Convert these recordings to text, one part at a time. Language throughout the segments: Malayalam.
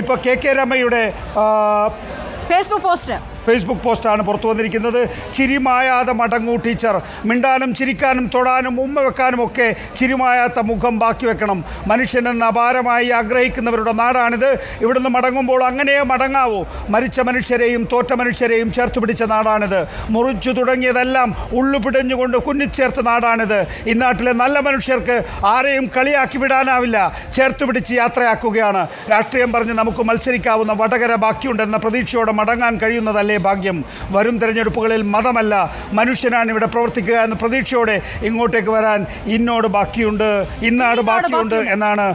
ഇപ്പോൾ കെ രമയുടെ ഫേസ്ബുക്ക് പോസ്റ്റാണ് പുറത്തു വന്നിരിക്കുന്നത്. ചിരിമായാതെ മടങ്ങൂ ടീച്ചർ, മിണ്ടാനും ചിരിക്കാനും തൊടാനും ഉമ്മ വെക്കാനും ഒക്കെ ചിരിമായാത്ത മുഖം ബാക്കി വെക്കണം. മനുഷ്യനെന്ന് അപാരമായി ആഗ്രഹിക്കുന്നവരുടെ നാടാണിത്. ഇവിടുന്ന് മടങ്ങുമ്പോൾ അങ്ങനെ മടങ്ങാവൂ. മരിച്ച മനുഷ്യരെയും തോറ്റ മനുഷ്യരെയും ചേർത്ത് പിടിച്ച നാടാണിത്. മുറിച്ചു തുടങ്ങിയതെല്ലാം ഉള്ളുപിടഞ്ഞുകൊണ്ട് കുന്നിച്ചേർത്ത നാടാണിത്. ഈ നാട്ടിലെ നല്ല മനുഷ്യർക്ക് ആരെയും കളിയാക്കി വിടാനാവില്ല. ചേർത്ത് പിടിച്ച് യാത്രയാക്കുകയാണ്. രാഷ്ട്രീയം പറഞ്ഞ് നമുക്ക് മത്സരിക്കാവുന്ന വടകര ബാക്കിയുണ്ടെന്ന പ്രതീക്ഷയോടെ മടങ്ങാൻ കഴിയുന്നതല്ലേ ഭാഗ്യം. വരും തെരഞ്ഞെടുപ്പുകളിൽ മതമല്ല, മനുഷ്യനാണ് ഇവിടെ പ്രവർത്തിക്കുക എന്ന പ്രതീക്ഷയോടെ ഇങ്ങോട്ടേക്ക് വരാൻ ഇന്നോട് ബാക്കിയുണ്ട്, ഇന്നാട് ബാക്കിയുണ്ട് എന്നാണ്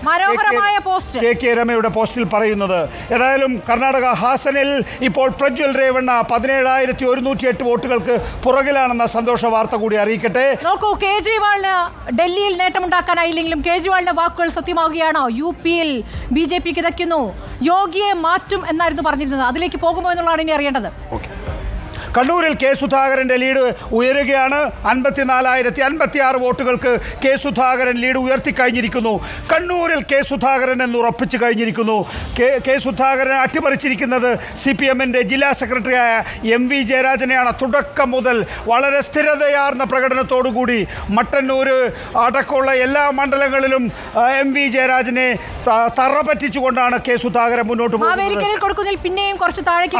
കെ രമയുടെ പോസ്റ്റിൽ പറയുന്നത്. ഏതായാലും കർണാടക ഹാസനിൽ ഇപ്പോൾ പ്രജ്വൽ രേവണ്ണ 17,108 വോട്ടുകൾക്ക് പുറകിലാണെന്ന സന്തോഷ വാർത്ത കൂടി അറിയിക്കട്ടെ. നോക്കൂ, കേജ്രിവാളിന് ഡൽഹിയിൽ നേട്ടമുണ്ടാക്കാനായില്ലെങ്കിലും കേജ്രിവാളിന്റെ വാക്കുകൾ സത്യമാവുകയാണോ? UP-യിൽ BJP കിതയ്ക്കുന്നു, യോഗിയെ മാറ്റും എന്നായിരുന്നു പറഞ്ഞിരുന്നത്. അതിലേക്ക് പോകുമോ എന്നുള്ളതാണ് ഇനി അറിയേണ്ടത്. കണ്ണൂരിൽ കെ സുധാകരൻ്റെ ലീഡ് ഉയരുകയാണ്. 54,056 വോട്ടുകൾക്ക് കെ സുധാകരൻ ലീഡ് ഉയർത്തിക്കഴിഞ്ഞിരിക്കുന്നു. കണ്ണൂരിൽ കെ സുധാകരൻ എന്ന് ഉറപ്പിച്ചു കഴിഞ്ഞിരിക്കുന്നു. കെ സുധാകരൻ അട്ടിമറിച്ചിരിക്കുന്നത് CPM-ൻ്റെ ജില്ലാ സെക്രട്ടറിയായ MV ജയരാജനെയാണ്. തുടക്കം മുതൽ വളരെ സ്ഥിരതയാർന്ന പ്രകടനത്തോടുകൂടി മട്ടന്നൂർ അടക്കമുള്ള എല്ലാ മണ്ഡലങ്ങളിലും MV ജയരാജനെ തറപറ്റിച്ചുകൊണ്ടാണ് കെ സുധാകരൻ മുന്നോട്ട് പോകുന്നത്.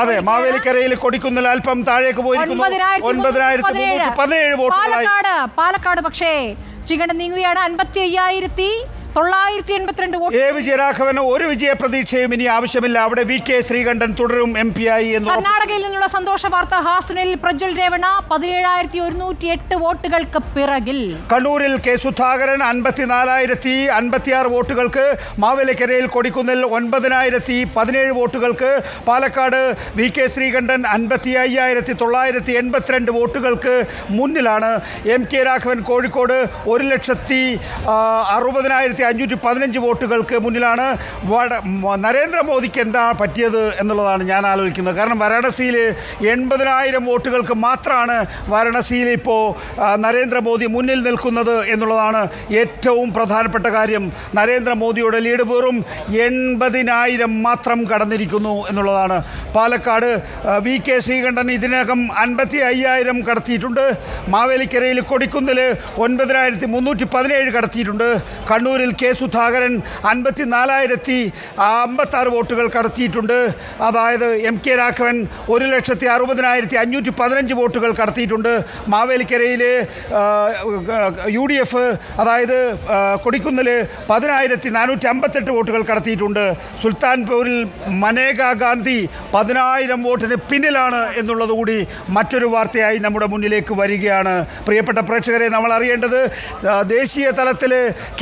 അതെ, മാവേലിക്കരയിൽ കൊടിക്കുന്നിൽ അല്പം താഴേക്ക് പോയിരിക്കുന്നു. 9,317 വോട്ടുകളായി. പാലക്കാട് പക്ഷേ ശ്രീകണ്ഠൻ നീങ്ങുകയാണ്. 55,982 വോട്ട്. എ വിജയരാഘവന് ഒരു വിജയ പ്രതീക്ഷയും ഇനി ആവശ്യമില്ല. അവിടെ VK ശ്രീകണ്ഠൻ തുടരും MP ആയി എന്ന്. കർണാടകയിൽ നിന്നുള്ള സന്തോഷ വാർത്ത. ഹാസനിൽ പ്രജ്വൽ രേവണ്ണ 17,108 വോട്ടുകൾക്ക് പിറകിൽ. കണ്ണൂരിൽ കെ സുധാകരൻ 54,056 വോട്ടുകൾക്ക്, മാവേലിക്കരയിൽ കൊടിക്കുന്നിൽ 9,017 വോട്ടുകൾക്ക്, പാലക്കാട് VK ശ്രീകണ്ഠൻ 55,982 വോട്ടുകൾക്ക് മുന്നിലാണ്. MK രാഘവൻ കോഴിക്കോട് 1,60,515 വോട്ടുകൾക്ക് മുന്നിലാണ്. നരേന്ദ്രമോദിക്ക് എന്താ പറ്റിയത് എന്നുള്ളതാണ് ഞാൻ ആലോചിക്കുന്നത്. കാരണം വാരാണസിയിൽ 80,000 വോട്ടുകൾക്ക് മാത്രമാണ് വാരാണസിയിൽ ഇപ്പോൾ നരേന്ദ്രമോദി മുന്നിൽ നിൽക്കുന്നത് എന്നുള്ളതാണ് ഏറ്റവും പ്രധാനപ്പെട്ട കാര്യം. നരേന്ദ്രമോദിയുടെ ലീഡ് വെറും 80,000 മാത്രം കടന്നിരിക്കുന്നു എന്നുള്ളതാണ്. പാലക്കാട് VK ശ്രീകണ്ഠൻ ഇതിനകം 55,000 കടത്തിയിട്ടുണ്ട്. മാവേലിക്കരയിൽ കൊടിക്കുന്നിൽ 9,317 കടത്തിയിട്ടുണ്ട്. കണ്ണൂരിൽ കെ സുധാകരൻ 54,056 വോട്ടുകൾ കടത്തിയിട്ടുണ്ട്. അതായത് MK രാഘവൻ 1,60,515 വോട്ടുകൾ കടത്തിയിട്ടുണ്ട്. മാവേലിക്കരയിൽ UDF അതായത് കൊടിക്കുന്നിൽ 10,458 വോട്ടുകൾ കടത്തിയിട്ടുണ്ട്. സുൽത്താൻപൂരിൽ മനേകാ ഗാന്ധി 10,000 വോട്ടിന് പിന്നിലാണ് എന്നുള്ളതുകൂടി മറ്റൊരു വാർത്തയായി നമ്മുടെ മുന്നിലേക്ക് വരികയാണ്. പ്രിയപ്പെട്ട പ്രേക്ഷകരെ, നമ്മൾ അറിയേണ്ടത് ദേശീയ തലത്തിൽ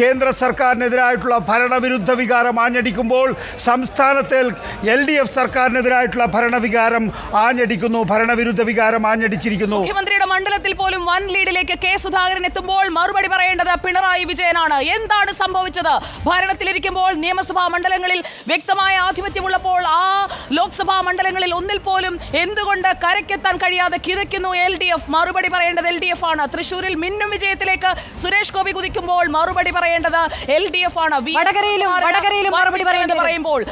കേന്ദ്ര സർക്കാരിനെതിരായിട്ടുള്ള ഭരണവിരുദ്ധ വികാരം ആഞ്ഞടിക്കുമ്പോൾ സംസ്ഥാനത്തെ LDF സർക്കാരിനെതിരായിട്ടുള്ള ഭരണവികാരം ആഞ്ഞടിക്കുന്നു, ഭരണവിരുദ്ധ വികാരം ആഞ്ഞടിച്ചിരിക്കുന്നു. മുഖ്യമന്ത്രിയുടെ മണ്ഡലത്തിൽ പോലും വൻ ലീഡിലേക്ക് കെ സുധാകരൻ എത്തുമ്പോൾ മറുപടി പറയേണ്ടത് പിണറായി വിജയനാണ്. എന്താണ് സംഭവിച്ചത്? ഭരണത്തിലിരിക്കുമ്പോൾ നിയമസഭാ മണ്ഡലങ്ങളിൽ വ്യക്തമായ ആധിപത്യമുള്ളപ്പോൾ ആ ലോക്സഭാ മണ്ഡലങ്ങളിൽ ഒന്നിൽ പോലും എന്തുകൊണ്ട് കരയ്ക്കെത്താൻ കഴിയാതെ കിതയ്ക്കുന്നു LDF? മറുപടി പറയേണ്ടത് LDF ആണ്. തൃശ്ശൂരിൽ മിന്നും വിജയത്തിലേക്ക് സുരേഷ് ഗോപി കുതിക്കുമ്പോൾ മറുപടി പറയേണ്ടത് LDF ആണ്. വടകരയിലും മറുപടി പറയുമ്പോൾ